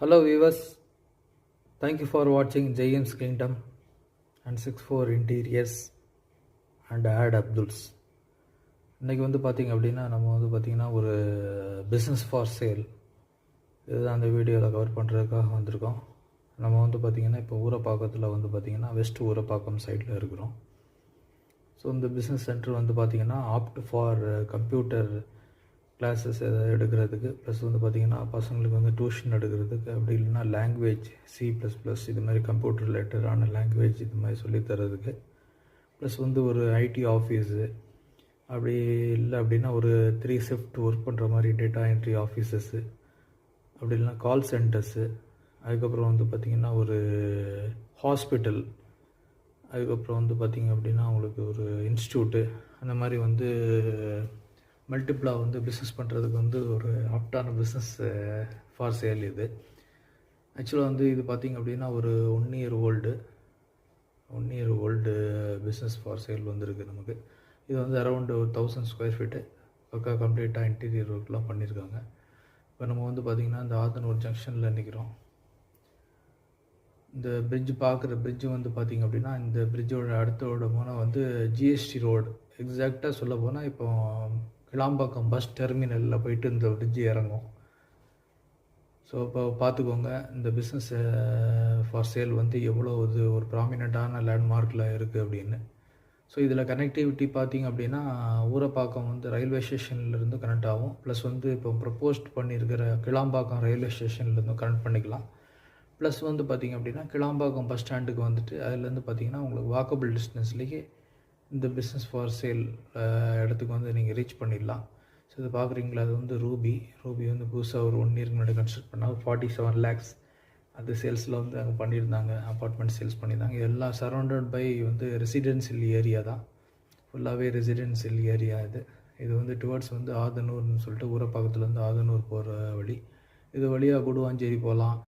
Hello viewers, thank you for watching James Kingdom and 64 Interiors and Ad Abduls. இன்றைக்கி வந்து பார்த்திங்க அப்படின்னா நம்ம வந்து பார்த்திங்கன்னா ஒரு பிஸ்னஸ் ஃபார் சேல் இதுதான் அந்த வீடியோவில் கவர் பண்ணுறதுக்காக வந்திருக்கோம். நம்ம வந்து பார்த்திங்கன்னா இப்போ ஊரப்பாக்கத்தில் வந்து பார்த்திங்கன்னா வெஸ்ட் ஊரப்பாக்கம் சைடில் இருக்கிறோம். ஸோ இந்த பிஸ்னஸ் சென்டர் வந்து பார்த்திங்கன்னா ஆப்ட் ஃபார் கம்ப்யூட்டர் கிளாஸஸ் எதாவது எடுக்கிறதுக்கு, ப்ளஸ் வந்து பார்த்திங்கன்னா பசங்களுக்கு வந்து டியூஷன் எடுக்கிறதுக்கு, அப்படி இல்லைன்னா லாங்குவேஜ் C++ இது மாதிரி கம்ப்யூட்டர் ரிலேட்டடான லாங்குவேஜ் இது மாதிரி சொல்லித்தரதுக்கு, ப்ளஸ் வந்து ஒரு ஐடி ஆஃபீஸு, அப்படி இல்லை அப்படின்னா ஒரு 3 ஷிஃப்ட் ஒர்க் பண்ணுற மாதிரி டேட்டா என்ட்ரி ஆஃபீஸஸ்ஸு, அப்படி இல்லைன்னா கால் சென்டர்ஸு, அதுக்கப்புறம் வந்து பார்த்திங்கன்னா ஒரு ஹாஸ்பிட்டல், அதுக்கப்புறம் வந்து பார்த்திங்க அப்படின்னா உங்களுக்கு ஒரு இன்ஸ்டியூட்டு, அந்த மாதிரி வந்து மல்டிப்ளாக வந்து பிஸ்னஸ் பண்ணுறதுக்கு வந்து ஒரு ஆப்டான பிஸ்னஸ் ஃபார் சேல் இது. ஆக்சுவலாக வந்து இது பார்த்திங்க அப்படின்னா ஒரு 1 year old business for sale வந்துருக்கு நமக்கு. இது வந்து அரௌண்டு 1000 ஸ்கொயர் ஃபீட்டு பக்கா கம்ப்ளீட்டாக இன்டீரியர் ஒர்க்லாம் பண்ணியிருக்காங்க. இப்போ நம்ம வந்து பார்த்திங்கன்னா இந்த ஆதனூர் ஜங்ஷனில் நிற்கிறோம். இந்த பிரிட்ஜ் வந்து பார்த்திங்க அப்படின்னா இந்த பிரிட்ஜோட அடுத்தோட போனால் வந்து ஜிஎஸ்டி ரோடு, எக்ஸாக்டாக சொல்ல போனால் இப்போ கிளாம்பாக்கம் பஸ் டெர்மினலில் போயிட்டு இந்த பிரிட்ஜ் இறங்கும். ஸோ இப்போ பார்த்துக்கோங்க இந்த பிஸ்னஸ் ஃபார் சேல் வந்து எவ்வளோ இது ஒரு ப்ராமினெண்ட்டான லேண்ட்மார்க்கில் இருக்குது அப்படின்னு. ஸோ இதில் கனெக்டிவிட்டி பார்த்திங்க அப்படின்னா ஊரப்பாக்கம் வந்து ரயில்வே ஸ்டேஷன்லேருந்து கனெக்ட் ஆகும், ப்ளஸ் வந்து இப்போ ப்ரப்போஸ்ட் பண்ணியிருக்கிற கிளாம்பாக்கம் ரயில்வே ஸ்டேஷன்லேருந்து கனெக்ட் பண்ணிக்கலாம். ப்ளஸ் வந்து பார்த்திங்க அப்படின்னா கிளாம்பாக்கம் பஸ் ஸ்டாண்டுக்கு வந்துட்டு அதுலேருந்து பார்த்திங்கன்னா உங்களுக்கு வாக்கபிள் டிஸ்டன்ஸ்லேயே இந்த பிஸ்னஸ் ஃபார் சேல் இடத்துக்கு வந்து நீங்கள் ரீச் பண்ணிடலாம். ஸோ இது பார்க்குறீங்களா, அது வந்து ரூபி வந்து புதுசாக ஒரு 1 இயருக்கு முன்னாடி கன்ஸ்ட்ரக்ட் பண்ணால் 47 lakhs அது சேல்ஸில் வந்து அங்கே பண்ணியிருந்தாங்க. அப்பார்ட்மெண்ட் சேல்ஸ் பண்ணியிருந்தாங்க. எல்லாம் சரௌண்டட் பை வந்து ரெசிடென்சியல் ஏரியா தான், ஃபுல்லாகவே ரெசிடென்சியல் ஏரியா இது. இது வந்து டுவர்ட்ஸ் வந்து ஆதனூர்னு சொல்லிட்டு ஊரப்பாக்கத்துலேருந்து ஆதனூர் போகிற வழி. இது வழியாக கூடுவாஞ்சேரி போகலாம்,